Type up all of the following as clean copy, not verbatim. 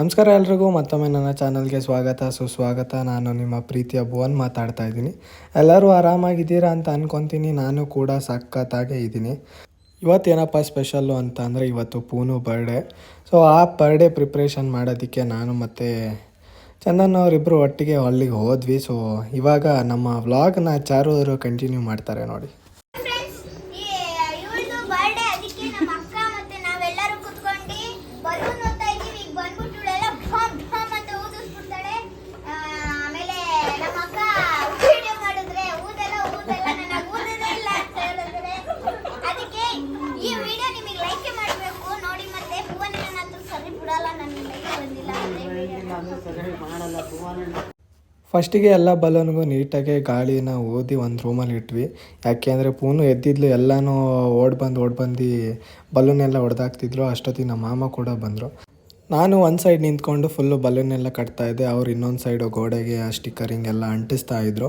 ನಮಸ್ಕಾರ ಎಲ್ರಿಗೂ ಮತ್ತೊಮ್ಮೆ ನನ್ನ ಚಾನಲ್ಗೆ ಸುಸ್ವಾಗತ. ನಾನು ನಿಮ್ಮ ಪ್ರೀತಿಯ ಭುವನ್ ಮಾತಾಡ್ತಾ ಇದ್ದೀನಿ. ಎಲ್ಲರೂ ಆರಾಮಾಗಿದ್ದೀರಾ ಅಂತ ಅಂದ್ಕೊತೀನಿ. ನಾನು ಕೂಡ ಸಖತ್ತಾಗೇ ಇದ್ದೀನಿ. ಇವತ್ತೇನಪ್ಪ ಸ್ಪೆಷಲ್ಲು ಅಂತ ಅಂದರೆ ಇವತ್ತು ಪೂನು ಬರ್ಡೇ. ಸೊ ಆ ಬರ್ಡೇ ಪ್ರಿಪ್ರೇಷನ್ ಮಾಡೋದಕ್ಕೆ ನಾನು ಮತ್ತು ಚಂದನ್ ಅವರಿಬ್ಬರು ಒಟ್ಟಿಗೆ ಅಲ್ಲಿಗೆ ಹೋದ್ವಿ. ಸೊ ಇವಾಗ ನಮ್ಮ ವ್ಲಾಗ್ನ ಚಾರು ಅವರು ಕಂಟಿನ್ಯೂ ಮಾಡ್ತಾರೆ ನೋಡಿ. ಫಸ್ಟಿಗೆ ಎಲ್ಲ ಬಲೂನ್ಗೂ ನೀಟಾಗಿ ಗಾಳಿನ ಊದಿ ಒಂದು ರೂಮಲ್ಲಿ ಇಟ್ವಿ. ಯಾಕೆ ಅಂದರೆ ಪೂನು ಎದ್ದಿದ್ಲು, ಎಲ್ಲನೂ ಓಡ್ ಬಂದು ಬಲೂನೆಲ್ಲ ಹೊಡೆದಾಕ್ತಿದ್ರು. ಅಷ್ಟೊತ್ತಿಗೆ ನಮ್ಮ ಮಾಮ ಕೂಡ ಬಂದರು. ನಾನು ಒಂದು ಸೈಡ್ ನಿಂತ್ಕೊಂಡು ಫುಲ್ಲು ಬಲೂನೆಲ್ಲ ಕಟ್ತಾಯಿದ್ದೆ. ಅವ್ರು ಇನ್ನೊಂದು ಸೈಡು ಗೋಡೆಗೆ ಸ್ಟಿಕ್ಕರಿಂಗ್ ಎಲ್ಲ ಅಂಟಿಸ್ತಾ ಇದ್ರು.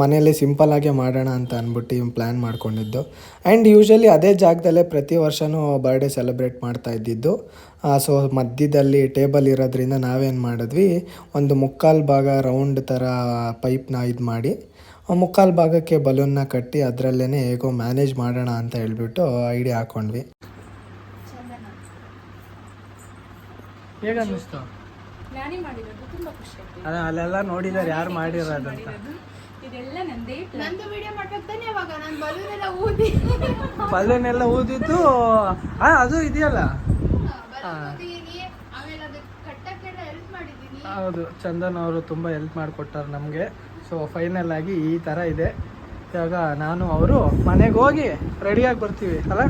ಮನೆಯಲ್ಲಿ ಸಿಂಪಲ್ಲಾಗೆ ಮಾಡೋಣ ಅಂತ ಅಂದ್ಬಿಟ್ಟು ಪ್ಲ್ಯಾನ್ ಮಾಡ್ಕೊಂಡಿದ್ದು. ಆ್ಯಂಡ್ ಯೂಶ್ವಲಿ ಅದೇ ಜಾಗದಲ್ಲೇ ಪ್ರತಿ ವರ್ಷವೂ ಬರ್ಡೇ ಸೆಲೆಬ್ರೇಟ್ ಮಾಡ್ತಾ ಇದ್ದಿದ್ದು. ಸೊ ಮಧ್ಯದಲ್ಲಿ ಟೇಬಲ್ ಇರೋದ್ರಿಂದ ನಾವೇನು ಮಾಡಿದ್ವಿ, ಒಂದು ಮುಕ್ಕಾಲು ಭಾಗ ರೌಂಡ್ ಥರ ಪೈಪ್ನ ಇದು ಮಾಡಿ ಮುಕ್ಕಾಲು ಭಾಗಕ್ಕೆ ಬಲೂನ್ನ ಕಟ್ಟಿ ಅದರಲ್ಲೇ ಹೇಗೋ ಮ್ಯಾನೇಜ್ ಮಾಡೋಣ ಅಂತ ಹೇಳ್ಬಿಟ್ಟು ಐಡಿಯಾ ಹಾಕ್ಕೊಂಡ್ವಿ. ಹೇಗೆ ಅನ್ನಿಸ್ತು? ಅದ ಅಲ್ಲೆಲ್ಲ ನೋಡಿದಾರೆ ಯಾರು ಮಾಡಿರೋದಂತ. ಬಲೂನ್ ಎಲ್ಲ ಊದಿದ್ದು ಅದು ಇದೆಯಲ್ಲ. ಹೌದು, ಚಂದನ್ ಅವರು ತುಂಬ ಹೆಲ್ಪ್ ಮಾಡಿಕೊಟ್ಟಾರೆ ನಮಗೆ. ಸೊ ಫೈನಲ್ ಆಗಿ ಈ ಥರ ಇದೆ. ಇವಾಗ ನಾನು ಅವರು ಮನೆಗೆ ಹೋಗಿ ರೆಡಿಯಾಗಿ ಬರ್ತೀವಿ ಅಲ್ಲ.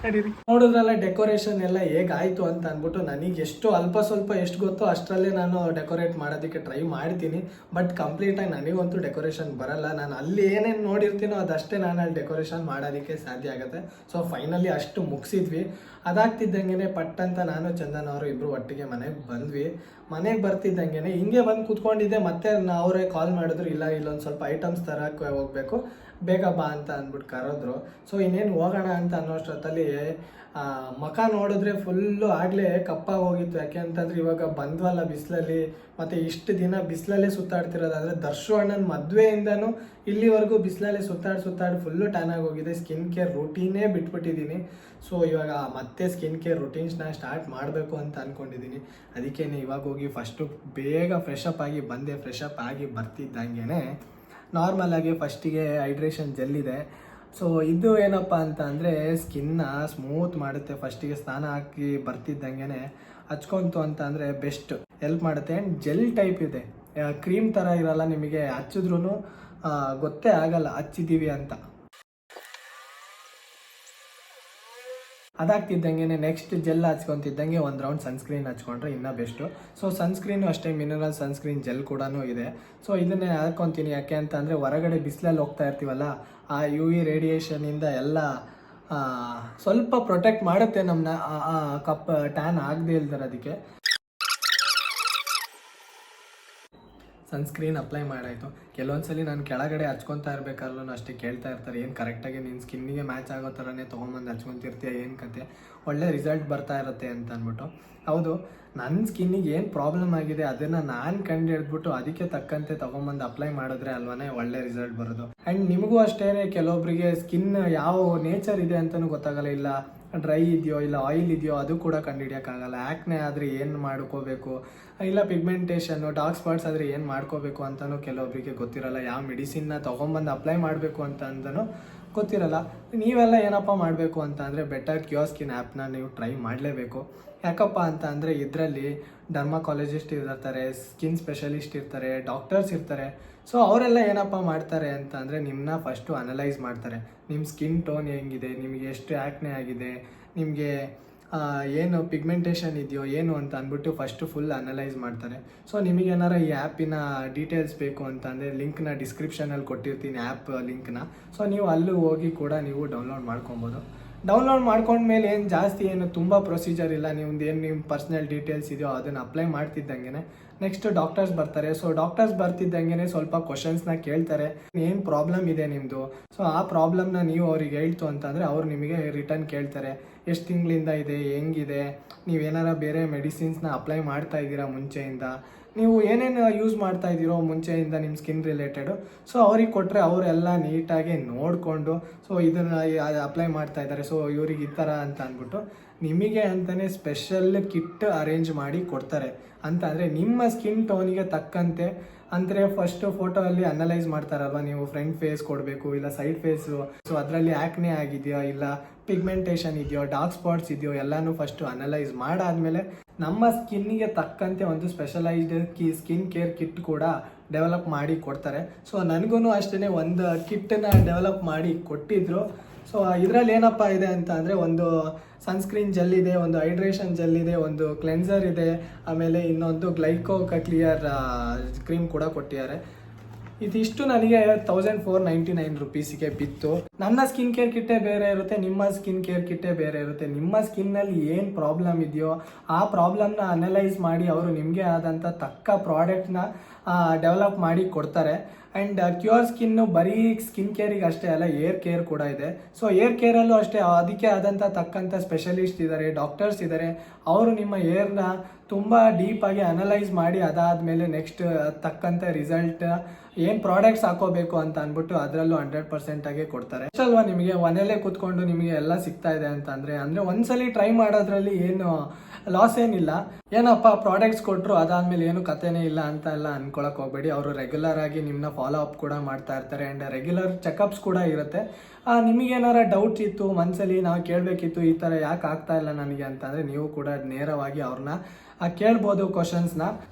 ನಡೀರಿ. ನೋಡಿದ್ರಲ್ಲ ಡೆಕೋರೇಷನ್ ಎಲ್ಲ ಹೇಗಾಯಿತು ಅಂತ ಅಂದ್ಬಿಟ್ಟು. ನನಗೆ ಎಷ್ಟು ಸ್ವಲ್ಪ ಎಷ್ಟು ಗೊತ್ತೋ ಅಷ್ಟರಲ್ಲೇ ನಾನು ಡೆಕೋರೇಟ್ ಮಾಡೋದಕ್ಕೆ ಟ್ರೈ ಮಾಡ್ತೀನಿ. ಬಟ್ ಕಂಪ್ಲೀಟಾಗಿ ನನಗಂತೂ ಡೆಕೋರೇಷನ್ ಬರಲ್ಲ. ನಾನು ಅಲ್ಲಿ ಏನೇನು ನೋಡಿರ್ತೀನೋ ಅದಷ್ಟೇ ನಾನು ಅಲ್ಲಿ ಡೆಕೋರೇಷನ್ ಮಾಡೋದಕ್ಕೆ ಸಾಧ್ಯ ಆಗುತ್ತೆ. ಸೊ ಫೈನಲಿ ಅಷ್ಟು ಮುಗಿಸಿದ್ವಿ. ಅದಾಗ್ತಿದ್ದಂಗೆ ಪಟ್ಟಂತ ನಾನು ಚಂದನ್ ಅವರು ಇಬ್ಬರು ಒಟ್ಟಿಗೆ ಮನೆಗೆ ಬಂದ್ವಿ. ಮನೆಗೆ ಬರ್ತಿದ್ದಂಗೆ ಹಿಂಗೆ ಬಂದು ಕೂತ್ಕೊಂಡಿದ್ದೆ. ಮತ್ತೆ ಅವರೇ ಕಾಲ್ ಮಾಡಿದ್ರು, ಇಲ್ಲೊಂದು ಸ್ವಲ್ಪ ಐಟಮ್ಸ್ ತರಕ್ಕೆ ಹೋಗಬೇಕು, ಬೇಗ ಬಾ ಅಂತ ಅಂದ್ಬಿಟ್ಟು ಕರೆದ್ರು. ಸೊ ಇನ್ನೇನು ಹೋಗೋಣ ಅಂತ ಅನ್ನೋಷ್ಟೊತ್ತಲ್ಲಿ ಮುಖ ನೋಡಿದ್ರೆ ಫುಲ್ಲು ಆಗಲೇ ಕಪ್ಪಾಗಿ ಹೋಗಿತ್ತು. ಯಾಕೆ ಅಂತಂದರೆ ಇವಾಗ ಬಂದ್ವಲ್ಲ ಬಿಸಿಲಲ್ಲಿ, ಮತ್ತು ಇಷ್ಟು ದಿನ ಬಿಸಿಲಲ್ಲೇ ಸುತ್ತಾಡ್ತಿರೋದಾದರೆ ದರ್ಶು ಅಣ್ಣನ ಮದುವೆಯಿಂದನೂ ಇಲ್ಲಿವರೆಗೂ ಬಿಸಿಲಲ್ಲೇ ಸುತ್ತಾಡಿ ಫುಲ್ಲು ಟ್ಯಾನ್ ಆಗಿ ಹೋಗಿದೆ. ಸ್ಕಿನ್ ಕೇರ್ ರೂಟೀನೇ ಬಿಟ್ಬಿಟ್ಟಿದ್ದೀನಿ. ಸೊ ಇವಾಗ ಮತ್ತೆ ಸ್ಕಿನ್ ಕೇರ್ ರೂಟೀನ್ಸ್ನ ಸ್ಟಾರ್ಟ್ ಮಾಡಬೇಕು ಅಂತ ಅಂದ್ಕೊಂಡಿದ್ದೀನಿ. ಅದಕ್ಕೇ ಇವಾಗ ಹೋಗಿ ಫಸ್ಟು ಬೇಗ ಫ್ರೆಶ್ ಅಪ್ ಆಗಿ ಬರ್ತಿದ್ದಂಗೆ ನಾರ್ಮಲಾಗಿ ಫಸ್ಟಿಗೆ ಹೈಡ್ರೇಷನ್ ಜೆಲ್ ಇದೆ. ಸೊ ಇದು ಏನಪ್ಪ ಅಂತ ಅಂದರೆ ಸ್ಕಿನ್ನ ಸ್ಮೂತ್ ಮಾಡುತ್ತೆ. ಫಸ್ಟಿಗೆ ಸ್ನಾನ ಹಾಕಿ ಬರ್ತಿದ್ದಂಗೆ ಹಚ್ಕೊಂತು ಅಂತ ಅಂದರೆ ಬೆಸ್ಟ್ ಹೆಲ್ಪ್ ಮಾಡುತ್ತೆ. ಆ್ಯಂಡ್ ಜೆಲ್ ಟೈಪ್ ಇದೆ, ಕ್ರೀಮ್ ಥರ ಇರಲ್ಲ. ನಿಮಗೆ ಹಚ್ಚಿದ್ರೂ ಗೊತ್ತೇ ಆಗಲ್ಲ ಹಚ್ಚಿದ್ದೀವಿ ಅಂತ. ಅದಾಗ್ತಿದ್ದಂಗೆ ನೆಕ್ಸ್ಟ್ ಜೆಲ್ ಹಚ್ಕೊತಿದ್ದಂಗೆ ಒಂದು ರೌಂಡ್ ಸನ್ಸ್ಕ್ರೀನ್ ಹಚ್ಕೊಂಡ್ರೆ ಇನ್ನೂ ಬೆಸ್ಟು. ಸೊ ಸನ್ಸ್ಕ್ರೀನು ಅಷ್ಟೇ, ಮಿನರಲ್ ಸನ್ಸ್ಕ್ರೀನ್ ಜೆಲ್ ಕೂಡ ಇದೆ. ಸೊ ಇದನ್ನೇ ಹಾಕ್ಕೊತೀನಿ. ಯಾಕೆ ಅಂತ ಅಂದರೆ ಹೊರಗಡೆ ಬಿಸಿಲಲ್ಲಿ ಹೋಗ್ತಾ ಇರ್ತೀವಲ್ಲ, ಆ UV ರೇಡಿಯೇಷನಿಂದ ಎಲ್ಲ ಸ್ವಲ್ಪ ಪ್ರೊಟೆಕ್ಟ್ ಮಾಡುತ್ತೆ ನಮ್ಮನ್ನ, ಟ್ಯಾನ್ ಆಗದೆ ಇಲ್ದಿರೋದಕ್ಕೆ. Sunscreen apply ಮಾಡಾಯಿತು. ಕೆಲವೊಂದ್ಸಲಿ ನಾನು ಕೆಳಗಡೆ ಹಚ್ಕೊತಾ ಇರಬೇಕಾದ್ರೂ ಅಷ್ಟೇ ಕೇಳ್ತಾ ಇರ್ತಾರೆ, ಏನು ಕರೆಕ್ಟಾಗಿ ನಿನ್ನ ಸ್ಕಿನ್ನಿಗೆ ಮ್ಯಾಚ್ ಆಗೋ ಥರನೇ ತೊಗೊಂಬಂದು ಹಚ್ಕೊತಿರ್ತೀಯ, ಏನು ಕತೆ, ಒಳ್ಳೆ ರಿಸಲ್ಟ್ ಬರ್ತಾ ಇರುತ್ತೆ ಅಂತ ಅಂದ್ಬಿಟ್ಟು. ಹೌದು, ನನ್ನ ಸ್ಕಿನ್ನಿಗೆ ಏನು ಪ್ರಾಬ್ಲಮ್ ಆಗಿದೆ ಅದನ್ನು ನಾನು ಕಂಡು ಹಿಡಿದ್ಬಿಟ್ಟು ಅದಕ್ಕೆ ತಕ್ಕಂತೆ ತೊಗೊಂಬಂದು ಅಪ್ಲೈ ಮಾಡಿದ್ರೆ ಅಲ್ವೇ ಒಳ್ಳೆ ರಿಸಲ್ಟ್ ಬರೋದು. ಆ್ಯಂಡ್ ನಿಮಗೂ ಅಷ್ಟೇ, ಕೆಲವೊಬ್ಬರಿಗೆ ಸ್ಕಿನ್ ಯಾವ ನೇಚರ್ ಇದೆ ಅಂತಲೂ ಗೊತ್ತಾಗಲ್ಲ. ಇಲ್ಲ ಡ್ರೈ ಇದೆಯೋ ಇಲ್ಲ ಆಯಿಲ್ ಇದೆಯೋ ಅದು ಕೂಡ ಕಂಡುಹಿಡಿಯೋಕ್ಕಾಗಲ್ಲ. ಆ್ಯಕ್ನೆ ಆದರೆ ಏನು ಮಾಡ್ಕೋಬೇಕು, ಇಲ್ಲ ಪಿಗ್ಮೆಂಟೇಷನ್ನು ಡಾರ್ಕ್ ಸ್ಪಾಟ್ಸ್ ಆದರೆ ಏನು ಮಾಡ್ಕೋಬೇಕು ಅಂತಲೂ ಕೆಲವೊಬ್ಬರಿಗೆ ಗೊತ್ತಿರಲ್ಲ. ಯಾವ ಮೆಡಿಸಿನ್ನ ತೊಗೊಂಬಂದು ಅಪ್ಲೈ ಮಾಡಬೇಕು ಅಂತ ಅಂದನೂ ಗೊತ್ತಿರಲ್ಲ. ನೀವೆಲ್ಲ ಏನಪ್ಪ ಮಾಡಬೇಕು ಅಂತ ಅಂದರೆ ಬೆಟರ್ ಕ್ಯೂರ್ ಸ್ಕಿನ್ ಆ್ಯಪ್ನ ನೀವು ಟ್ರೈ ಮಾಡಲೇಬೇಕು. ಯಾಕಪ್ಪ ಅಂತ ಅಂದರೆ ಇದರಲ್ಲಿ ಡರ್ಮಾಕಾಲಜಿಸ್ಟ್ ಇರ್ತಾರೆ, ಸ್ಕಿನ್ ಸ್ಪೆಷಲಿಸ್ಟ್ ಇರ್ತಾರೆ, ಡಾಕ್ಟರ್ಸ್ ಇರ್ತಾರೆ. ಸೊ ಅವರೆಲ್ಲ ಏನಪ್ಪ ಮಾಡ್ತಾರೆ ಅಂತ ಅಂದರೆ ನಿಮ್ಮನ್ನ ಫಸ್ಟು ಅನಲೈಸ್ ಮಾಡ್ತಾರೆ. ನಿಮ್ಮ ಸ್ಕಿನ್ ಟೋನ್ ಹೆಂಗಿದೆ, ನಿಮಗೆ ಎಷ್ಟು ಆ್ಯಕ್ನೆ ಆಗಿದೆ, ನಿಮಗೆ ಏನು ಪಿಗ್ಮೆಂಟೇಷನ್ ಇದೆಯೋ ಏನು ಅಂತ ಅಂದ್ಬಿಟ್ಟು ಫಸ್ಟು ಫುಲ್ ಅನಲೈಸ್ ಮಾಡ್ತಾರೆ. ಸೊ ನಿಮಗೇನಾರ ಈ ಆ್ಯಪಿನ ಡೀಟೇಲ್ಸ್ ಬೇಕು ಅಂತ ಅಂದರೆ ಲಿಂಕ್ನ ಡಿಸ್ಕ್ರಿಪ್ಷನಲ್ಲಿ ಕೊಟ್ಟಿರ್ತೀನಿ, ಆ್ಯಪ್ ಲಿಂಕ್ನ. ಸೊ ನೀವು ಅಲ್ಲೂ ಹೋಗಿ ಕೂಡ ನೀವು ಡೌನ್ಲೋಡ್ ಮಾಡ್ಕೊಬೋದು. ಡೌನ್ಲೋಡ್ ಮಾಡ್ಕೊಂಡ್ಮೇಲೆ ಏನು ಜಾಸ್ತಿ ಏನು ತುಂಬ ಪ್ರೊಸೀಜರ್ ಇಲ್ಲ. ನಿಮ್ಮ ಪರ್ಸ್ನಲ್ ಡೀಟೇಲ್ಸ್ ಇದೆಯೋ ಅದನ್ನು ಅಪ್ಲೈ ಮಾಡ್ತಿದ್ದಂಗೆ ನೆಕ್ಸ್ಟ್ ಡಾಕ್ಟರ್ಸ್ ಬರ್ತಾರೆ. ಸೊ ಡಾಕ್ಟರ್ಸ್ ಬರ್ತಿದ್ದಂಗೆ ಸ್ವಲ್ಪ ಕ್ವಶನ್ಸ್ನ ಕೇಳ್ತಾರೆ, ಏನು ಪ್ರಾಬ್ಲಮ್ ಇದೆ ನಿಮ್ಮದು. ಸೊ ಆ ಪ್ರಾಬ್ಲಮ್ನ ನೀವು ಅವ್ರಿಗೆ ಹೇಳ್ತು ಅಂತಂದರೆ ಅವ್ರು ನಿಮಗೆ ರಿಟರ್ನ್ ಕೇಳ್ತಾರೆ, ಎಷ್ಟು ತಿಂಗಳಿಂದ ಇದೆ, ಹೆಂಗಿದೆ, ನೀವೇನಾರ ಬೇರೆ ಮೆಡಿಸಿನ್ಸ್ನ ಅಪ್ಲೈ ಮಾಡ್ತಾ ಇದ್ದೀರಾ ಮುಂಚೆಯಿಂದ, ನೀವು ಏನೇನು ಯೂಸ್ ಮಾಡ್ತಾ ಇದ್ದೀರೋ ಮುಂಚೆಯಿಂದ ನಿಮ್ಮ ಸ್ಕಿನ್ ರಿಲೇಟೆಡು, ಸೊ ಅವ್ರಿಗೆ ಕೊಟ್ಟರೆ ಅವರೆಲ್ಲ ನೀಟಾಗಿ ನೋಡಿಕೊಂಡು ಸೊ ಇದನ್ನು ಅಪ್ಲೈ ಮಾಡ್ತಾ ಇದ್ದಾರೆ, ಸೊ ಇವ್ರಿಗೆ ಈ ಥರ ಅಂತ ಅಂದ್ಬಿಟ್ಟು ನಿಮಗೆ ಅಂತಲೇ ಸ್ಪೆಷಲ್ ಕಿಟ್ ಅರೇಂಜ್ ಮಾಡಿ ಕೊಡ್ತಾರೆ. ಅಂತ ಅಂದರೆ ನಿಮ್ಮ ಸ್ಕಿನ್ ಟೋನಿಗೆ ತಕ್ಕಂತೆ, ಅಂದರೆ ಫಸ್ಟ್ ಫೋಟೋ ಅಲ್ಲಿ ಅನಲೈಸ್ ಮಾಡ್ತಾರಲ್ವ, ನೀವು ಫ್ರಂಟ್ ಫೇಸ್ ಕೊಡಬೇಕು ಇಲ್ಲ ಸೈಡ್ ಫೇಸು, ಸೊ ಅದರಲ್ಲಿ ಆ್ಯಕ್ನೆ ಆಗಿದೆಯೋ ಇಲ್ಲ ಪಿಗ್ಮೆಂಟೇಷನ್ ಇದೆಯೋ ಡಾರ್ಕ್ ಸ್ಪಾಟ್ಸ್ ಇದೆಯೋ ಎಲ್ಲನೂ ಫಸ್ಟು ಅನಲೈಸ್ ಮಾಡಾದ್ಮೇಲೆ ನಮ್ಮ ಸ್ಕಿನ್ನಿಗೆ ತಕ್ಕಂತೆ ಒಂದು ಸ್ಪೆಷಲೈಸ್ಡ್ ಸ್ಕಿನ್ ಕೇರ್ ಕಿಟ್ ಕೂಡ ಡೆವಲಪ್ ಮಾಡಿ ಕೊಡ್ತಾರೆ. ಸೊ ನನಗೂ ಅಷ್ಟೇ ಒಂದು ಕಿಟ್ಟನ್ನ ಡೆವಲಪ್ ಮಾಡಿ ಕೊಟ್ಟಿದ್ರು. ಸೊ ಇದರಲ್ಲಿ ಏನಪ್ಪ ಇದೆ ಅಂತ ಅಂದರೆ ಒಂದು ಸನ್ಸ್ಕ್ರೀನ್ ಜೆಲ್ ಇದೆ, ಒಂದು ಹೈಡ್ರೇಷನ್ ಜೆಲ್ ಇದೆ, ಒಂದು ಕ್ಲೆನ್ಸರ್ ಇದೆ, ಆಮೇಲೆ ಇನ್ನೊಂದು ಗ್ಲೈಕೋ ಕ್ಲಿಯರ್ ಕ್ರೀಮ್ ಕೂಡ ಕೊಟ್ಟಿದ್ದಾರೆ. ಇದಿಷ್ಟು ನನಗೆ 1499 ರುಪೀಸಿಗೆ ಬಿತ್ತು. ನನ್ನ ಸ್ಕಿನ್ ಕೇರ್ ಕಿಟ್ಟೇ ಬೇರೆ ಇರುತ್ತೆ, ನಿಮ್ಮ ಸ್ಕಿನ್ ಕೇರ್ ಕಿಟ್ಟೇ ಬೇರೆ ಇರುತ್ತೆ. ನಿಮ್ಮ ಸ್ಕಿನ್ನಲ್ಲಿ ಏನು ಪ್ರಾಬ್ಲಮ್ ಇದೆಯೋ ಆ ಪ್ರಾಬ್ಲಮ್ನ ಅನಲೈಸ್ ಮಾಡಿ ಅವರು ನಿಮಗೆ ಆದಂಥ ತಕ್ಕ ಪ್ರಾಡಕ್ಟ್ನ ಡೆವಲಪ್ ಮಾಡಿ ಕೊಡ್ತಾರೆ. ಆ್ಯಂಡ್ ಕ್ಯೂರ್ ಸ್ಕಿನ್ನು ಬರೀ ಸ್ಕಿನ್ ಕೇರಿಗೆ ಅಷ್ಟೇ ಅಲ್ಲ, ಏರ್ ಕೇರ್ ಕೂಡ ಇದೆ. ಸೊ ಏರ್ ಕೇರಲ್ಲೂ ಅಷ್ಟೇ ಅದಕ್ಕೆ ಆದಂಥ ತಕ್ಕಂಥ ಸ್ಪೆಷಲಿಸ್ಟ್ ಇದ್ದಾರೆ, ಡಾಕ್ಟರ್ಸ್ ಇದ್ದಾರೆ. ಅವರು ನಿಮ್ಮ ಏರ್ನ ತುಂಬ ಡೀಪಾಗಿ ಅನಲೈಸ್ ಮಾಡಿ ಅದಾದಮೇಲೆ ನೆಕ್ಸ್ಟ್ ತಕ್ಕಂಥ ರಿಸಲ್ಟ್ ಏನು ಪ್ರಾಡಕ್ಟ್ಸ್ ಹಾಕೋಬೇಕು ಅಂತ ಅಂದ್ಬಿಟ್ಟು ಅದರಲ್ಲೂ 100% ಆಗಿ ಕೊಡ್ತಾರೆ. ಅಲ್ವಾ, ನಿಮಗೆ ಮನೇಲೇ ಕೂತ್ಕೊಂಡು ನಿಮಗೆ ಎಲ್ಲ ಸಿಗ್ತಾ ಇದೆ ಅಂತ ಅಂದರೆ ಒಂದ್ಸಲಿ ಟ್ರೈ ಮಾಡೋದ್ರಲ್ಲಿ ಏನು ಲಾಸ್ ಏನಿಲ್ಲ. ಏನಪ್ಪ ಪ್ರಾಡಕ್ಟ್ಸ್ ಕೊಟ್ಟರು ಅದಾದಮೇಲೆ ಏನು ಕಥೆನೇ ಇಲ್ಲ ಅಂತ ಎಲ್ಲ ಅನ್ಕೊಳಕ್ಕೆ ಹೋಗಬೇಡಿ. ಅವರು ರೆಗ್ಯುಲರ್ ಆಗಿ ನಿಮ್ಮನ್ನ ಫಾಲೋ ಅಪ್ ಕೂಡ ಮಾಡ್ತಾ ಇರ್ತಾರೆ ಆ್ಯಂಡ್ ರೆಗ್ಯುಲರ್ ಚೆಕಪ್ಸ್ ಕೂಡ ಇರುತ್ತೆ. ನಿಮಗೇನಾರ ಡೌಟ್ ಇತ್ತು ಮನಸ್ಸಲ್ಲಿ, ನಾವು ಕೇಳಬೇಕಿತ್ತು ಈ ಥರ ಯಾಕೆ ಆಗ್ತಾ ಇಲ್ಲ ನನಗೆ ಅಂತಂದರೆ ನೀವು ಕೂಡ ನೇರವಾಗಿ ಅವ್ರನ್ನ ಕೇಳ್ಬೋದು ಕ್ವಶನ್ಸ್ನ.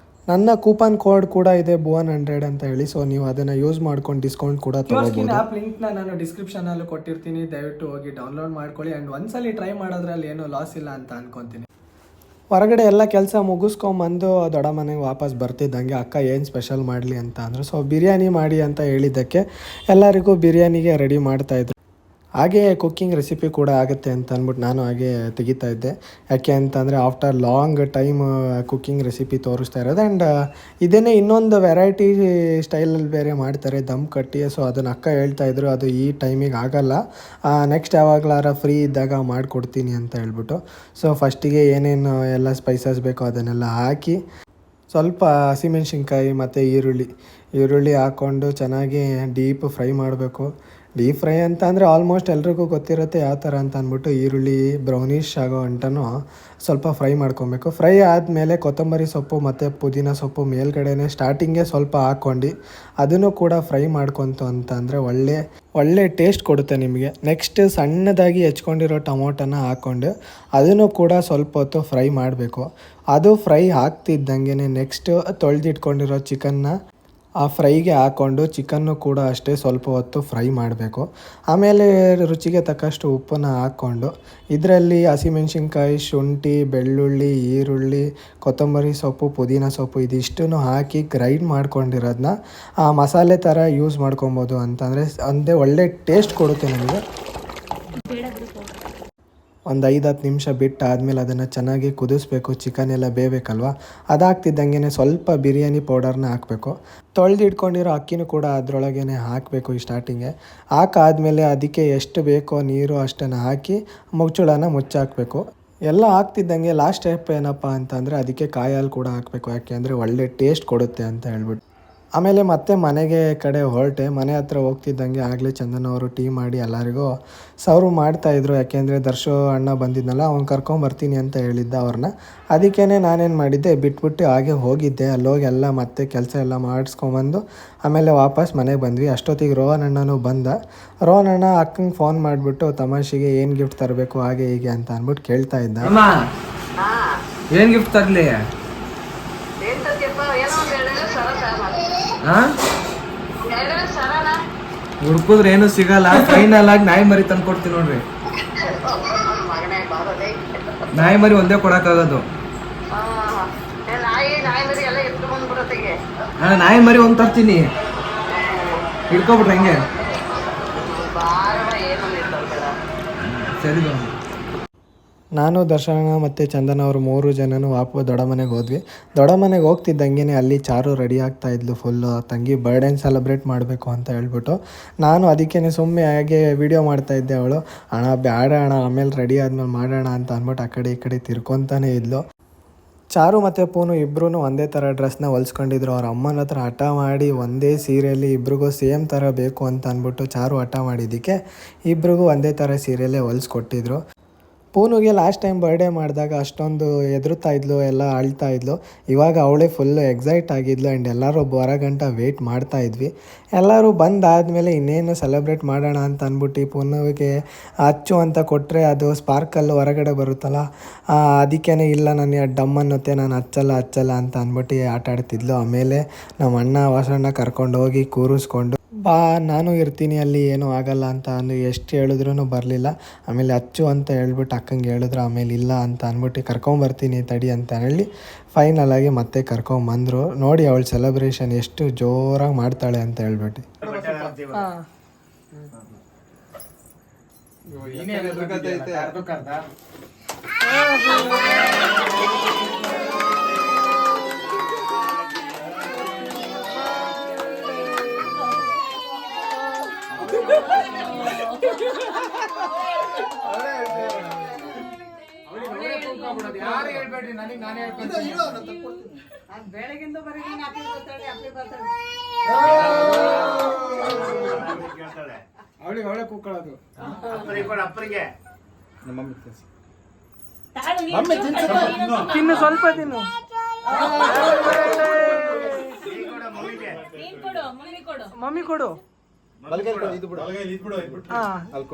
ನನ್ನ ಕೂಪನ್ ಕೋಡ್ ಕೂಡ ಇದೆ ಭುವನ್100 ಅಂತ ಹೇಳಿ. ಸೊ ನೀವು ಅದನ್ನು ಯೂಸ್ ಮಾಡ್ಕೊಂಡು ಡಿಸ್ಕೌಂಟ್ ಕೂಡ ತಗೋಬಹುದು. ಆ್ಯಪ್ ಲಿಂಕ್ನ ನಾನು ಡಿಸ್ಕ್ರಿಪ್ಷನಲ್ಲಿ ಕೊಟ್ಟಿರ್ತೀನಿ, ದಯವಿಟ್ಟು ಹೋಗಿ ಡೌನ್ಲೋಡ್ ಮಾಡ್ಕೊಳ್ಳಿ. ಆ್ಯಂಡ್ ಒಂದ್ಸಲಿ ಟ್ರೈ ಮಾಡೋದ್ರಲ್ಲಿ ಏನೂ ಲಾಸ್ ಇಲ್ಲ ಅಂತ ಅನ್ಕೊತೀನಿ. ಹೊರಗಡೆ ಎಲ್ಲ ಕೆಲಸ ಮುಗಿಸ್ಕೊಂಬಂದು ದೊಡ್ಡ ಮನೆಗೆ ವಾಪಸ್ ಬರ್ತಿದ್ದಂಗೆ ಅಕ್ಕ ಏನು ಸ್ಪೆಷಲ್ ಮಾಡಲಿ ಅಂತ ಅಂದರು. ಸೊ ಬಿರಿಯಾನಿ ಮಾಡಿ ಅಂತ ಹೇಳಿದ್ದಕ್ಕೆ ಎಲ್ಲರಿಗೂ ಬಿರಿಯಾನಿಗೆ ರೆಡಿ ಮಾಡ್ತಾಯಿದ್ರು. ಹಾಗೆ ಕುಕ್ಕಿಂಗ್ ರೆಸಿಪಿ ಕೂಡ ಆಗುತ್ತೆ ಅಂತ ಅಂದ್ಬಿಟ್ಟು ನಾನು ಹಾಗೆ ತೆಗಿತಾ ಇದ್ದೆ. ಯಾಕೆ ಅಂತಂದರೆ after long time cooking recipe ತೋರಿಸ್ತಾ ಇರೋದು. ಆ್ಯಂಡ್ ಇದನ್ನೇ ಇನ್ನೊಂದು ವೆರೈಟಿ ಸ್ಟೈಲಲ್ಲಿ ಬೇರೆ ಮಾಡ್ತಾರೆ, ದಮ್ ಕಟ್ಟಿ. ಸೊ ಅದನ್ನು ಅಕ್ಕ ಹೇಳ್ತಾಯಿದ್ರು, ಅದು ಈ ಟೈಮಿಗೆ ಆಗೋಲ್ಲ, ನೆಕ್ಸ್ಟ್ ಯಾವಾಗಲಾರ ಫ್ರೀ ಇದ್ದಾಗ ಮಾಡಿಕೊಡ್ತೀನಿ ಅಂತ ಹೇಳ್ಬಿಟ್ಟು. ಸೊ ಫಸ್ಟಿಗೆ ಏನೇನು ಎಲ್ಲ ಸ್ಪೈಸಸ್ ಬೇಕೋ ಅದನ್ನೆಲ್ಲ ಹಾಕಿ ಸ್ವಲ್ಪ ಹಸಿಮೆಣ್ಸಿನ್ಕಾಯಿ ಮತ್ತು ಈರುಳ್ಳಿ ಹಾಕ್ಕೊಂಡು ಚೆನ್ನಾಗಿ ಡೀಪ್ ಫ್ರೈ ಮಾಡಬೇಕು. ಡೀಪ್ ಫ್ರೈ ಅಂತ ಅಂದರೆ ಆಲ್ಮೋಸ್ಟ್ ಎಲ್ರಿಗೂ ಗೊತ್ತಿರುತ್ತೆ ಯಾವ ಥರ ಅಂತ ಅಂದ್ಬಿಟ್ಟು ಈರುಳ್ಳಿ ಬ್ರೌನಿಷ್ ಆಗೋ ಅಂಟನೂ ಸ್ವಲ್ಪ ಫ್ರೈ ಮಾಡ್ಕೊಬೇಕು. ಫ್ರೈ ಆದಮೇಲೆ ಕೊತ್ತಂಬರಿ ಸೊಪ್ಪು ಮತ್ತು ಪುದೀನ ಸೊಪ್ಪು ಮೇಲ್ಗಡೆನೆ ಸ್ಟಾರ್ಟಿಂಗೇ ಸ್ವಲ್ಪ ಹಾಕ್ಕೊಂಡು ಅದನ್ನು ಕೂಡ ಫ್ರೈ ಮಾಡ್ಕೊತು ಅಂತ ಅಂದರೆ ಒಳ್ಳೆ ಟೇಸ್ಟ್ ಕೊಡುತ್ತೆ ನಿಮಗೆ. ನೆಕ್ಸ್ಟ್ ಸಣ್ಣದಾಗಿ ಹೆಚ್ಕೊಂಡಿರೋ ಟೊಮೊಟೊನ ಹಾಕ್ಕೊಂಡು ಅದನ್ನು ಕೂಡ ಸ್ವಲ್ಪ ಹೊತ್ತು ಫ್ರೈ ಮಾಡಬೇಕು. ಅದು ಫ್ರೈ ಆಗ್ತಿದ್ದಂಗೆ ನೆಕ್ಸ್ಟ್ ತೊಳೆದಿಟ್ಕೊಂಡಿರೋ ಚಿಕನ್ನ ಆ ಫ್ರೈಗೆ ಹಾಕ್ಕೊಂಡು ಚಿಕನ್ನು ಕೂಡ ಅಷ್ಟೇ ಸ್ವಲ್ಪ ಹೊತ್ತು ಫ್ರೈ ಮಾಡಬೇಕು. ಆಮೇಲೆ ರುಚಿಗೆ ತಕ್ಕಷ್ಟು ಉಪ್ಪನ್ನು ಹಾಕ್ಕೊಂಡು ಇದರಲ್ಲಿ ಹಸಿಮೆಣ್ಸಿನ್ಕಾಯಿ, ಶುಂಠಿ, ಬೆಳ್ಳುಳ್ಳಿ, ಈರುಳ್ಳಿ, ಕೊತ್ತಂಬರಿ ಸೊಪ್ಪು, ಪುದೀನ ಸೊಪ್ಪು ಇದಿಷ್ಟನ್ನು ಹಾಕಿ ಗ್ರೈಂಡ್ ಮಾಡ್ಕೊಂಡಿರೋದನ್ನ ಮಸಾಲೆ ಥರ ಯೂಸ್ ಮಾಡ್ಕೊಬೋದು ಅಂತಂದರೆ ಒಳ್ಳೆ ಟೇಸ್ಟ್ ಕೊಡುತ್ತೆ ನಮಗೆ. ಒಂದು 5-10 ನಿಮಿಷ ಬಿಟ್ಟು ಆದಮೇಲೆ ಅದನ್ನು ಚೆನ್ನಾಗಿ ಕುದಿಸ್ಬೇಕು. ಚಿಕನ್ ಎಲ್ಲ ಬೇಯಬೇಕಲ್ವ, ಅದಾಗ್ತಿದ್ದಂಗೆ ಸ್ವಲ್ಪ ಬಿರಿಯಾನಿ ಪೌಡರ್ನ ಹಾಕಬೇಕು. ತೊಳೆದಿಟ್ಕೊಂಡಿರೋ ಅಕ್ಕಿನೂ ಕೂಡ ಅದರೊಳಗೇ ಹಾಕಬೇಕು ಈ ಸ್ಟಾರ್ಟಿಂಗೆ. ಹಾಕಾದ್ಮೇಲೆ ಅದಕ್ಕೆ ಎಷ್ಟು ಬೇಕೋ ನೀರು ಅಷ್ಟನ್ನು ಹಾಕಿ ಮುಚ್ಚಳನ ಮುಚ್ಚಾಕಬೇಕು. ಎಲ್ಲ ಆಗ್ತಿದ್ದಂಗೆ ಲಾಸ್ಟ್ ಸ್ಟೆಪ್ ಏನಪ್ಪ ಅಂತಂದರೆ ಅದಕ್ಕೆ ಕಾಯಿ ಹಾಲು ಕೂಡ ಹಾಕಬೇಕು. ಯಾಕೆ ಅಂದರೆ ಒಳ್ಳೆ ಟೇಸ್ಟ್ ಕೊಡುತ್ತೆ ಅಂತ ಹೇಳ್ಬಿಟ್ಟು. ಆಮೇಲೆ ಮತ್ತೆ ಮನೆಗೆ ಕಡೆ ಹೊರಟೆ. ಮನೆ ಹತ್ರ ಹೋಗ್ತಿದ್ದಂಗೆ ಆಗಲೇ ಚಂದನ್ ಅವರು ಟೀ ಮಾಡಿ ಎಲ್ಲರಿಗೂ ಸರ್ವ್ ಮಾಡ್ತಾಯಿದ್ರು. ಯಾಕೆಂದರೆ ದರ್ಶೋ ಅಣ್ಣ ಬಂದಿದ್ನಲ್ಲ, ಅವ್ನು ಕರ್ಕೊಂಬರ್ತೀನಿ ಅಂತ ಹೇಳಿದ್ದ ಅವ್ರನ್ನ. ಅದಕ್ಕೇ ನಾನೇನು ಮಾಡಿದ್ದೆ, ಬಿಟ್ಬಿಟ್ಟು ಹಾಗೆ ಹೋಗಿದ್ದೆ. ಅಲ್ಲೋಗಿ ಎಲ್ಲ ಮತ್ತೆ ಕೆಲಸ ಎಲ್ಲ ಮಾಡಿಸ್ಕೊಂಬಂದು ಆಮೇಲೆ ವಾಪಸ್ ಮನೆಗೆ ಬಂದ್ವಿ. ಅಷ್ಟೊತ್ತಿಗೆ ರೋಹನ್ ಅಣ್ಣನೂ ಬಂದ. ರೋಹನ್ ಅಣ್ಣ ಅಕ್ಕಂಗೆ ಫೋನ್ ಮಾಡಿಬಿಟ್ಟು ತಮಾಷೆಗೆ ಏನು ಗಿಫ್ಟ್ ತರಬೇಕು ಹಾಗೆ ಹೀಗೆ ಅಂತ ಅಂದ್ಬಿಟ್ಟು ಕೇಳ್ತಾ ಇದ್ದ. ಏನು ಗಿಫ್ಟ್ ತರಲಿ? ಹುಡ್ಕುದ್ರೆ ಏನು ಸಿಗಲ್ಲ, ಫೈನಲ್ ಆಗಿ ನಾಯಿ ಮರಿ ತಂದು ಕೊಡ್ತೀನಿ ನೋಡ್ರಿ. ನಾಯಿ ಮರಿ ಒಂದೇ ಕೊಡಕ್ಕಾಗೋದು. ನಾಯಿ ಮರಿ ಒಂದ್ ತರ್ತೀನಿ, ಹಿಡ್ಕೊಬಿಟ್ರೆ ಹೆಂಗೆ? ಸರಿ. ನಾನು ದರ್ಶನ ಮತ್ತು ಚಂದನ ಅವರು 3 ಜನನು ವಾಪಸ್ ದೊಡ್ಡ ಮನೆಗೆ ಹೋದ್ವಿ. ದೊಡ್ಡ ಮನೆಗೆ ಹೋಗ್ತಿದ್ದಂಗೆ ಅಲ್ಲಿ ಚಾರು ರೆಡಿ ಆಗ್ತಾ ಇದ್ಲು ಫುಲ್ಲು. ತಂಗಿ ಬರ್ಡೇನ ಸೆಲೆಬ್ರೇಟ್ ಮಾಡಬೇಕು ಅಂತ ಹೇಳ್ಬಿಟ್ಟು ನಾನು ಅದಕ್ಕೇ ಸುಮ್ಮನೆ ಹಾಗೆ ವೀಡಿಯೋ ಮಾಡ್ತಾಯಿದ್ದೆ. ಅವಳು ಅಣ್ಣ ಬೇಡ ಅಣ್ಣ ಆಮೇಲೆ ರೆಡಿ ಆದ್ಮೇಲೆ ಮಾಡೋಣ ಅಂತ ಅಂದ್ಬಿಟ್ಟು ಆ ಕಡೆ ಈ ಕಡೆ ತಿರ್ಕೊತಾನೆ ಇದ್ಲು. ಚಾರು ಮತ್ತು ಪೂನು ಇಬ್ಬರೂ ಒಂದೇ ಥರ ಡ್ರೆಸ್ನ ಹೊಲ್ಸ್ಕೊಂಡಿದ್ರು. ಅವ್ರ ಅಮ್ಮನ ಹತ್ರ ಹಠ ಮಾಡಿ ಒಂದೇ ಸೀರೆಯಲ್ಲಿ ಇಬ್ರಿಗೂ ಸೇಮ್ ಥರ ಬೇಕು ಅಂತ ಅಂದ್ಬಿಟ್ಟು ಚಾರು ಹಠ ಮಾಡಿದ್ದಕ್ಕೆ ಇಬ್ರಿಗೂ ಒಂದೇ ಥರ ಸೀರೆಯಲ್ಲೇ ಹೊಲ್ಸ್ಕೊಟ್ಟಿದ್ರು. ಪೂನುಗೆ ಲಾಸ್ಟ್ ಟೈಮ್ ಬರ್ಡೇ ಮಾಡಿದಾಗ ಅಷ್ಟೊಂದು ಹೆದರುತ್ತಾ ಇದ್ಲು, ಎಲ್ಲ ಅಳ್ತಾ ಇದ್ಲು. ಇವಾಗ ಅವಳೇ ಫುಲ್ಲು ಎಕ್ಸೈಟ್ ಆಗಿದ್ಲು. ಆ್ಯಂಡ್ ಎಲ್ಲರೂ ಹೊರಗಂಟ ವೆಯ್ಟ್ ಮಾಡ್ತಾ ಇದ್ವಿ. ಎಲ್ಲರೂ ಬಂದಾದಮೇಲೆ ಇನ್ನೇನು ಸೆಲೆಬ್ರೇಟ್ ಮಾಡೋಣ ಅಂತ ಅಂದ್ಬಿಟ್ಟು ಪೂನುವಿಗೆ ಅಚ್ಚು ಅಂತ ಕೊಟ್ಟರೆ ಅದು ಸ್ಪಾರ್ಕಲ್ಲು ಹೊರಗಡೆ ಬರುತ್ತಲ್ಲ, ಅದಕ್ಕೇ ಇಲ್ಲ ನನಗೆ ಡಮ್ ಅನ್ನುತ್ತೆ, ನಾನು ಹಚ್ಚಲ್ಲ ಅಂತ ಅಂದ್ಬಿಟ್ಟು ಆಟ ಆಡ್ತಿದ್ಲು. ಆಮೇಲೆ ನಮ್ಮ ಅಣ್ಣ ವಾಸಣ್ಣ ಕರ್ಕೊಂಡು ಹೋಗಿ ಕೂರಿಸ್ಕೊಂಡು ಬಾ ನಾನು ಇರ್ತೀನಿ ಅಲ್ಲಿ ಏನೂ ಆಗಲ್ಲ ಅಂತ ಅಂದು ಎಷ್ಟು ಹೇಳಿದ್ರೂ ಬರಲಿಲ್ಲ. ಆಮೇಲೆ ಅಚ್ಚು ಅಂತ ಹೇಳ್ಬಿಟ್ಟು ಅಕ್ಕಂಗೆ ಹೇಳಿದ್ರು. ಆಮೇಲೆ ಇಲ್ಲ ಅಂತ ಅಂದ್ಬಿಟ್ಟು ಕರ್ಕೊಂಬರ್ತೀನಿ ತಡಿ ಅಂತ ಹೇಳಿ ಫೈನಲ್ ಆಗಿ ಮತ್ತೆ ಕರ್ಕೊಂಬಂದರು. ನೋಡಿ ಅವಳ ಸೆಲೆಬ್ರೇಷನ್ ಎಷ್ಟು ಜೋರಾಗಿ ಮಾಡ್ತಾಳೆ ಅಂತ ಹೇಳ್ಬಿಟ್ಟು. ಅವಳೆ ಕೂಕೊಳ್ಳೋದು ತಿನ್ನು, ಸ್ವಲ್ಪ ತಿನ್ನು. ಮಮ್ಮಿ ಕೊಡು.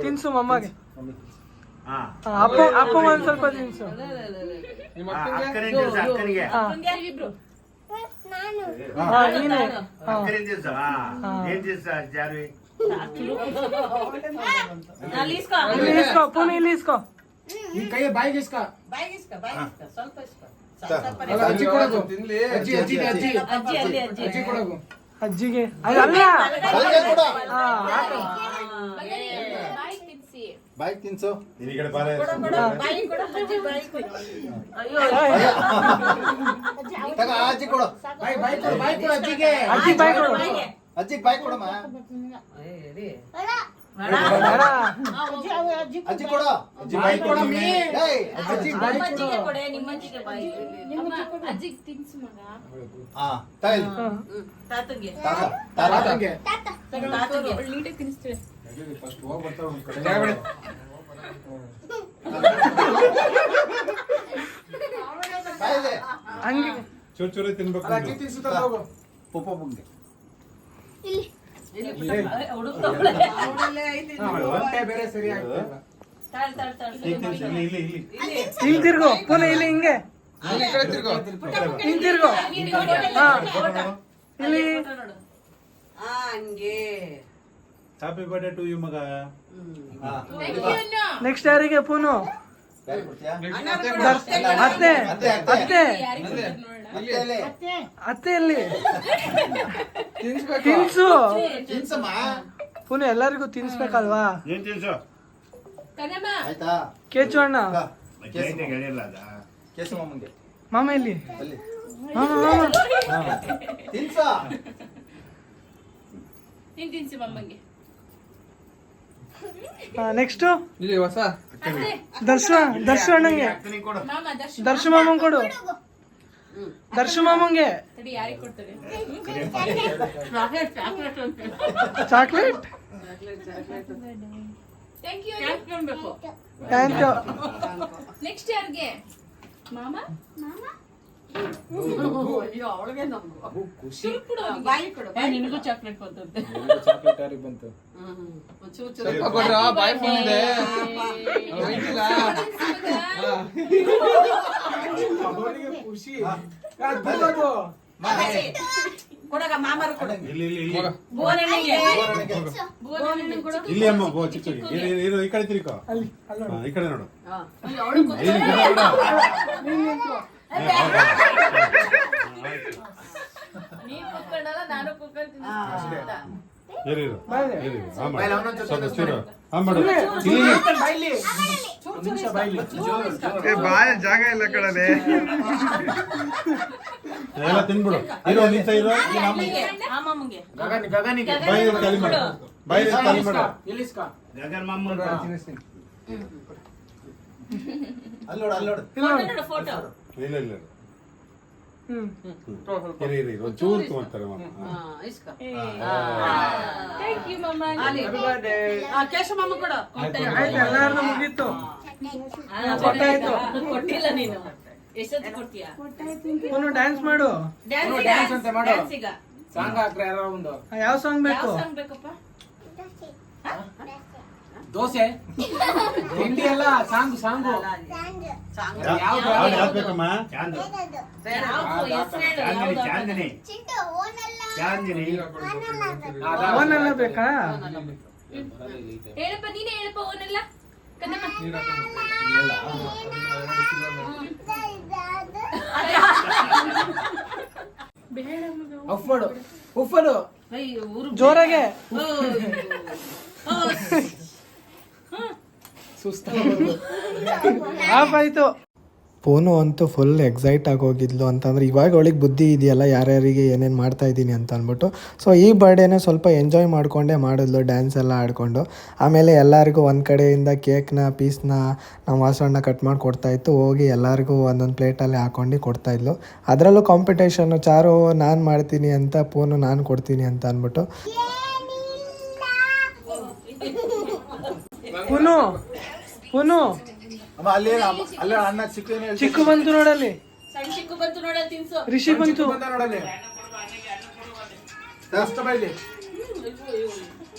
ತಿನ್ಸು ಮಮ್ಮಗೆ. ಅಪ್ಪ ಒಂದು ಸ್ವಲ್ಪ ತಿನ್ಸು. ಪುನಃ ಇಲ್ಲಿ ಇಸ್ಕೋ. ಬಾಯಿಗೆ ಇಸ್ಕೋ. ಅಜ್ಜಿಗೆ ಅಲ್ಲ ಬಾಯ್ ತಿನ್ಸು. ಅಜ್ಜಿ ಕೊಡು. ಅಜ್ಜಿ ಬಾಯ್ ಕೊಡು. ಅಜ್ಜಿಗೆ ಬಾಯ್ ಕೊಡಮ್ಮ. ಅಜ್ಜಿ ಕೊಡು. ಅಜ್ಜಿ ಬಾಯ್ ಕೊಡಮ್ಮಿ. ಅಜ್ಜಿಗೆ ಬಾಯ್ ಕೊಡು. ನಿಮ್ಮಜ್ಜಿಗೆ ಬಾಯ್. ಅಜ್ಜಿಗೆ ತಿನ್ಸು ಮಗ. ಹಾ ತಾಯಿ. ತಾತಂಗೆ. ತಾತಂಗೆ. ತಾತಂಗೆ. ನೀಟಾಗಿ ತಿನ್ನಿಸ್ತೀವಿ. ಫಸ್ಟ್ ಹೋಗಿ ಬರ್ತಾವ ಒಂದು ಕಡೆ. ಹಂಗೆ ಚೂರು ತಿನ್ಬೇಕು. ಅಜ್ಜಿ ತಿನ್ಸುತ್ತಾರೆ ಹೋಗು. ಪಪ್ಪ ಬಂಗೆ. ಬೇರೆ ಸರಿ ಆಗ್ತದೆ. ಇಲ್ಲಿ ತಿರ್ಗೋ ಪುನಃ ಇಲ್ಲಿ ಹಿಂಗೆ ಹಿಂತಿರ್ಗೋ. ಹಾ ಇಲ್ಲಿ ಹ್ಯಾಪಿ ಬರ್ಡೇ ಟು ಯು ಮಗ. ನೆಕ್ಸ್ಟ್ ಯಾರಿಗೆ ಪೂನು? ಅತ್ತೆ ಅತ್ತೆಯಲ್ಲಿ ತಿನ್ಸು. ಪುನಃ ಎಲ್ಲರಿಗೂ ತಿನ್ಸ್ಬೇಕಲ್ವಾ? ಆಯ್ತಾ? ಕೇಚು ಅಣ್ಣ. ಕೇಸು ಮಾಮಂಗೆ. ಮಾಮ ಇಲ್ಲಿ. ಮಾಮ ತಿನ್ಸ. ತಿನ್ಸಿ ಮಮ್ಮಂಗೆ. ನೆಕ್ಸ್ಟ್ ಇಲ್ಲಿ ಹೊಸ ದರ್ಶು ಅಣ್ಣಂಗೆ. ದರ್ಶು ಮಾಮಂಗೆ ಕೊಡು. ದರ್ಶು ಮಾಮಂಗೆ ಯಾರಿಗೆ ಕೊಡ್ತಾರೆ? Chocolate. Thank you. Thank you. Next ಯಾರಿಗೆ? ಮಾಮ. ನಿನಗೂ ಚಾಕ್ಲೇಟ್ ಬಂತಂತೆ. ಚಾಕ್ಲೇಟ್ ಬಂತು. ಬಾಯ್ ಫೋನ್ ಇದೆ. ಖುಷಿ ಕೊಡಗ ಮಾಮರು ಕೊಡು. ಇಲ್ಲಿ ಅಮ್ಮ ಗೋ ಚಿಕ್ಕ ಈ ಕಡೆ ತಿರ್ಕೋ. ಈ ಕಡೆ ನೋಡು. ನೀನ್ ಕುತ್ಕೊಂಡಲ್ಲ, ನಾನು ಕುತ್ಕೊಂಡು ಇರು ಬಾಯ್ಲೆ. ಹಾ ಮಾಡು ಸ್ವಲ್ಪ ಚೂರು ಹಾ ಮಾಡು ಇಲ್ಲಿ ಬಾಯ ಜಾಗ ಇಲ್ಲ ಕಡಲೆ ಎಲ್ಲ ತಿನ್ಬಿಡು ಇರೋ ನಿಂತ ಇರೋ ಅಮ್ಮಮ್ಮಗೆ ಬಾಯಿ ಖಾಲಿ ಮಾಡು ಬಾಯಿ ಖಾಲಿ ಮಾಡು ಫೋಟೋ ಫೋಟೋ ಇಲ್ಲ ಇಲ್ಲ ಹ್ಮ್ ಇರಿ ಒಂದ್ ಚೂರು ತಗೊಂತಾರೆ ಮಾಮ ಥ್ಯಾಂಕ್ ಯು ಮಮ್ಮ ಕೇಶ ಮಮ್ಮ ಕೊಡು ಆಯ್ತು ಎಲ್ಲಾರ್ದು ಮುಗೀತು ಕೊಟ್ಟಾಯ್ತು. ಕೊಟ್ಟಿಲ್ಲ ನೀನು ಎಷ್ಟೊತ್ತು ಕೊಡ್ತೀಯಾ ಪುನಃ ಡ್ಯಾನ್ಸ್ ಮಾಡು. ಡ್ಯಾನ್ಸ್ ಅಂತ ಮಾಡು ಈಗ ಸಾಂಗ್ ಹಾಕ್ರೆ ಯಾರೋ ಒಂದು ಯಾವ ಸಾಂಗ್ ಯಾವ ಬೇಕು? ಸಾಂಗ್ ಬೇಕಪ್ಪ ದೋಸೆ ತಿಂಡಿ ಎಲ್ಲ ಸಾಂಗು ಸಾಂಗು ಯಾವ್ದು ಬೇಕಮ್ಮ ಯಾವ್ದು ಹೆಸ್ರು ಹೇಳು, ಯಾವ್ದು? ಅವನ್ನೆಲ್ಲ ಬೇಕಾ? ಹೇಳಪ್ಪ ನೀನೇ ಹೇಳಪ್ಪ ಅವನ್ನೆಲ್ಲ ಕನ್ನಮ್ಮ ಆಫ್ ಮಾಡು ಉಪ್ಪಲು ಅಯ್ಯೋ ಊರು ಜೋರಾಗೆ ಆಫ್ ಆಯ್ತು. ಪೂನು ಅಂತೂ ಫುಲ್ ಎಕ್ಸೈಟ್ ಆಗೋಗಿದ್ಲು ಅಂತಂದರೆ ಇವಾಗ ಅವಳಿಗೆ ಬುದ್ಧಿ ಇದೆಯಲ್ಲ ಯಾರ್ಯಾರಿಗೆ ಏನೇನು ಮಾಡ್ತಾ ಇದ್ದೀನಿ ಅಂತ ಅಂದ್ಬಿಟ್ಟು. ಸೊ ಈ ಬರ್ಡೇನ ಸ್ವಲ್ಪ ಎಂಜಾಯ್ ಮಾಡಿಕೊಂಡೇ ಮಾಡಿದ್ಲು, ಡ್ಯಾನ್ಸ್ ಎಲ್ಲ ಆಡಿಕೊಂಡು. ಆಮೇಲೆ ಎಲ್ಲರಿಗೂ ಒಂದು ಕಡೆಯಿಂದ ಕೇಕ್ನ ಪೀಸ್ನ ನಮ್ಮ ವಾಸಣ್ಣ ಕಟ್ ಮಾಡಿ ಕೊಡ್ತಾಯಿತ್ತು. ಹೋಗಿ ಎಲ್ಲರಿಗೂ ಒಂದೊಂದು ಪ್ಲೇಟಲ್ಲಿ ಹಾಕ್ಕೊಂಡು ಕೊಡ್ತಾಯಿದ್ಲು. ಅದರಲ್ಲೂ ಕಾಂಪಿಟೇಷನ್ನು, ಚಾರು ನಾನು ಮಾಡ್ತೀನಿ ಅಂತ, ಪೂನು ನಾನು ಕೊಡ್ತೀನಿ ಅಂತ ಅಂದ್ಬಿಟ್ಟು. ಪುನು ಪುನು ಅಮ್ಮ ಅಲ್ಲಿ ಅಲ್ಲ ಅಣ್ಣ ಚಿಕ್ಕ ಚಿಕ್ಕು ಬಂತು ನೋಡಲ್ಲಿ, ಸಣ್ಣ ಚಿಕ್ಕು ಬಂತು ನೋಡ ತಿನ್ಸು ರಿಷಿ ಬಂತು. ನೋಡಲಿ ಅಷ್ಟ ಬೈಲಿ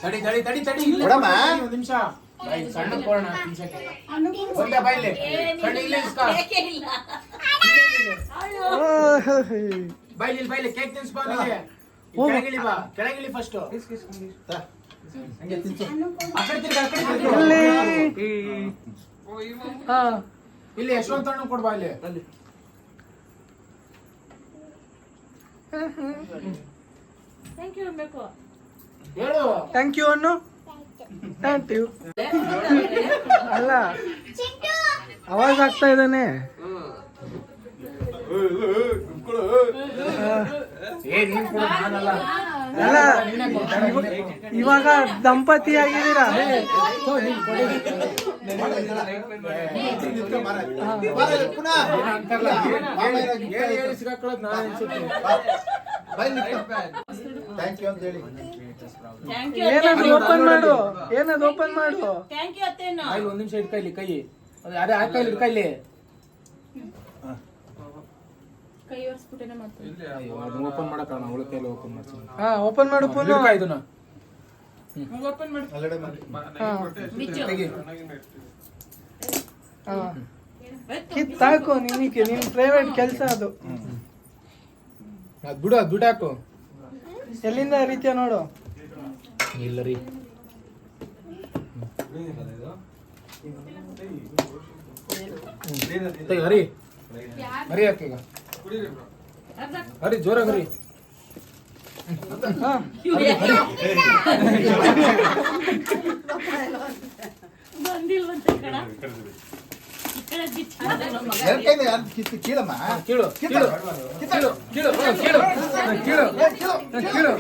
ತಡಿ ತಡಿ ತಡಿ ತಡಿ ಇಲ್ಲ ಕೊಡಮ್ಮ. ಒಂದು ನಿಮಿಷ ಸಣ್ಣ ಕೊಡೋಣ ನಿಮಿಷಕ್ಕೆ ಒಂದೇ ಬೈಲಿ ಸಣ್ಣ ಇಲ್ಲ ಇಸ್ಕೊ ಏಕೆ ಇಲ್ಲ ಬೈಲಿ ಇಲ್ಲಿ ಬೈಲಿ ಕೇಕ್ ತಿನ್ಸ್ಕೊ ಅವನಿಗೆ ಕೆಳಗಿಳಿ ಬಾ ಕೆಳಗಿಳಿ ಫಸ್ಟ್ ಹಂಗೆ ತಿನ್ಸು ಆ ಕಡೆ ತಿರ್ಗಿ ಆ ಕಡೆ ತಿರ್ಗಿ. ಇಲ್ಲಿ ಹಾ ಇಲ್ಲಿ ಯಶವಂತ ಅಣ್ಣ ಕೊಡ್ಬಾ ಇಲ್ಲಿ ಥ್ಯಾಂಕ್ ಯು ಅನ್ಬೇಕು ಹೇಳು ಥ್ಯಾಂಕ್ ಯು ಅನ್ನು. ಥ್ಯಾಂಕ್ ಯು ಅಲ್ಲ ಅವಾಜ್ ಆಗ್ತಾ ಇದ್ದಾನೆ. ಏ ನೀನ್ ಕೊಡು ನಾನಲ್ಲ ಅಲ್ಲ ಇವಾಗ ದಂಪತಿ ಆಗಿದ್ದೀರಾ? ಹೇಳಿ ಸಿಗಾಕೊಳ್ಳೋದು ನಾನು ಅನ್ಸುತ್ತೆ ಥ್ಯಾಂಕ್ ಯು ಅಂತ ಹೇಳಿ. ಥ್ಯಾಂಕ್ ಯು ಏನದು ಓಪನ್ ಮಾಡು, ಏನದು ಓಪನ್ ಮಾಡು. ಥ್ಯಾಂಕ್ ಯು ಅತ್ತೇನು ಕೈಲಿ ಒಂದ್ ನಿಮಿಷ ಇಟ್ಕೈಲಿ ಕೈ ಅದೇ ಆ ಕೈಲಿ ಇಟ್ಕೈಲಿ ಕೈ ಒರೆಸ್ಬಿಟ್ಟೇನೆ ಮತ್ತೆ ಅದನ್ನ ಓಪನ್ ಮಾಡಕ್ಕ ಅವಳ ಕೈಲಿ ಓಪನ್ ಮಾಡ್ತೀನಿ ಹಾ ಓಪನ್ ಮಾಡು ಪುನು. ಇಡ್ಕ ಇದನ್ನ ಓಪನ್ ಮಾಡು ಅಲ್ಲಡೆ ಮಾಡಿ. ಹಾ ಮಿಚ್ಚು ತೆಗಿ ಹಾ ಕಿತ್ತಾಕು, ನಿನಗೆ ನಿನ್ ಪ್ರೈವೇಟ್ ಕೆಲಸ ಅದು. ಅದ್ ಬಿಡು ಅದ್ ಬಿಡಾಕು ಎಲ್ಲಿಂದ ರೀತಿಯ ನೋಡು. ಇಲ್ಲ ರೀ ಹರಿ ಹರಿ ಹಾಕೀಗ ಹರಿ ಜೋರಾಗಿ ಹರಿ ಹಾ ಬಂದಿಲ್ವಂತೆ ಕಣ ಈ ಕಡೆ ಬಿಚ್ಚ ಎರಡ್ ಕೈಯಿಂದ ಯಾರ್ದು ಕಿತ್ತು ಕೀಳಮ್ಮ. ಕೀಳು ಕೀಳು ಕೀಳು ಕೀಳು ಕೀಳು ಕೀಳು ಕೀಳು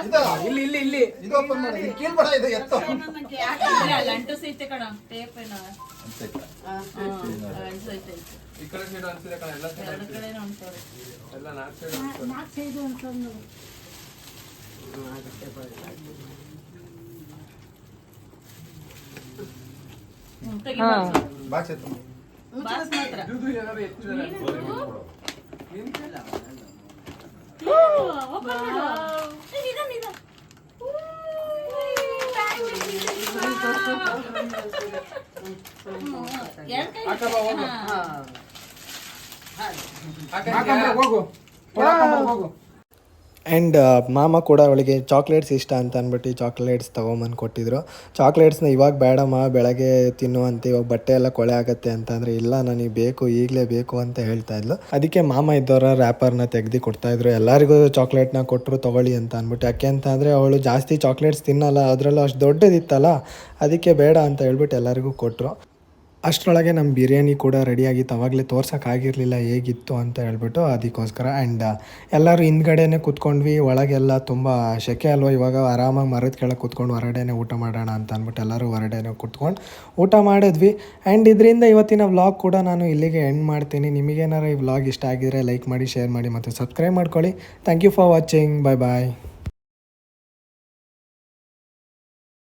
ಇದು ಇಲ್ಲಿ ಇಲ್ಲಿ ಇಲ್ಲಿ ಇದು ಓಪನ್ ಮಾಡಿ. ಇದು ಕೀಳ್ಬೇಡ, ಇದು ಎತ್ತು. ಲಂಟು ಸೈತೆ ಕಣ ಟೇಪ್ ಏನೋ ಲಂಟು ಸೈತೆ ಈ ಕಡೆ ಸೈಡ್ ಅನ್ಸಿದೆ ಕಣ ಎಲ್ಲ ಎರಡು ಕಡೆನೂ ಅನ್ಸೋರು ಎಲ್ಲ ನಾಲ್ಕು ಸೈಡ್ ತೆಗಿ ಹಾ ಬಾಚ್ ಎತ್ತು. ಬಾಸ್ ಮಾತ್ರ ಹೋಗು ಹೋಗು ಆ್ಯಂಡ್ ಮಾಮ ಕೂಡ ಅವಳಿಗೆ ಚಾಕ್ಲೇಟ್ಸ್ ಇಷ್ಟ ಅಂತ ಅಂದ್ಬಿಟ್ಟು ಚಾಕ್ಲೇಟ್ಸ್ ತೊಗೊಂಬಂದು ಕೊಟ್ಟಿದ್ರು. ಚಾಕ್ಲೇಟ್ಸ್ನ ಇವಾಗ ಬೇಡಮ್ಮ ಬೆಳಗ್ಗೆ ತಿನ್ನುವಂತೆ, ಇವಾಗ ಬಟ್ಟೆ ಎಲ್ಲ ಕೊಳೆ ಆಗುತ್ತೆ ಅಂತಂದರೆ ಇಲ್ಲ ನನಗೆ ಬೇಕು, ಈಗಲೇ ಬೇಕು ಅಂತ ಹೇಳ್ತಾ ಇದ್ಲು. ಅದಕ್ಕೆ ಮಾಮ ಇದ್ದವರ ರ್ಯಾಪರ್ನ ತೆಗೆದು ಕೊಡ್ತಾಯಿದ್ರು. ಎಲ್ಲರಿಗೂ ಚಾಕ್ಲೇಟ್ನ ಕೊಟ್ಟರು ತೊಗೊಳ್ಳಿ ಅಂತ ಅಂದ್ಬಿಟ್ಟು. ಯಾಕೆ ಅಂತ ಅಂದರೆ ಅವಳು ಜಾಸ್ತಿ ಚಾಕ್ಲೇಟ್ಸ್ ತಿನ್ನಲ್ಲ, ಅದರಲ್ಲೂ ಅಷ್ಟು ದೊಡ್ಡದಿತ್ತಲ್ಲ, ಅದಕ್ಕೆ ಬೇಡ ಅಂತ ಹೇಳ್ಬಿಟ್ಟು ಎಲ್ಲರಿಗೂ ಕೊಟ್ಟರು. ಅಷ್ಟರೊಳಗೆ ನಮ್ಮ ಬಿರಿಯಾನಿ ಕೂಡ ರೆಡಿಯಾಗಿತ್ತು. ಅವಾಗಲೇ ತೋರ್ಸೋಕ್ಕಾಗಿರಲಿಲ್ಲ ಹೇಗಿತ್ತು ಅಂತ ಹೇಳ್ಬಿಟ್ಟು, ಅದಕ್ಕೋಸ್ಕರ. ಆ್ಯಂಡ್ ಎಲ್ಲರೂ ಹಿಂದ್ಗಡೆನೇ ಕೂತ್ಕೊಂಡ್ವಿ. ಒಳಗೆಲ್ಲ ತುಂಬ ಸೆಕೆ ಅಲ್ವ, ಇವಾಗ ಆರಾಮಾಗಿ ಮರದ ಕೆಳಗೆ ಕೂತ್ಕೊಂಡು ಹೊರಗಡೆನೇ ಊಟ ಮಾಡೋಣ ಅಂತ ಅಂದ್ಬಿಟ್ಟು ಎಲ್ಲರೂ ಹೊರಗಡೆನೇ ಕೂತ್ಕೊಂಡು ಊಟ ಮಾಡಿದ್ವಿ. ಆ್ಯಂಡ್ ಇದರಿಂದ ಇವತ್ತಿನ ವ್ಲಾಗ್ ಕೂಡ ನಾನು ಇಲ್ಲಿಗೆ ಎಂಡ್ ಮಾಡ್ತೀನಿ. ನಿಮಗೇನಾರು ಈ ವ್ಲಾಗ್ ಇಷ್ಟ ಆಗಿದ್ರೆ ಲೈಕ್ ಮಾಡಿ, ಶೇರ್ ಮಾಡಿ ಮತ್ತು ಸಬ್ಸ್ಕ್ರೈಬ್ ಮಾಡ್ಕೊಳ್ಳಿ. Thank you for watching. Bye bye.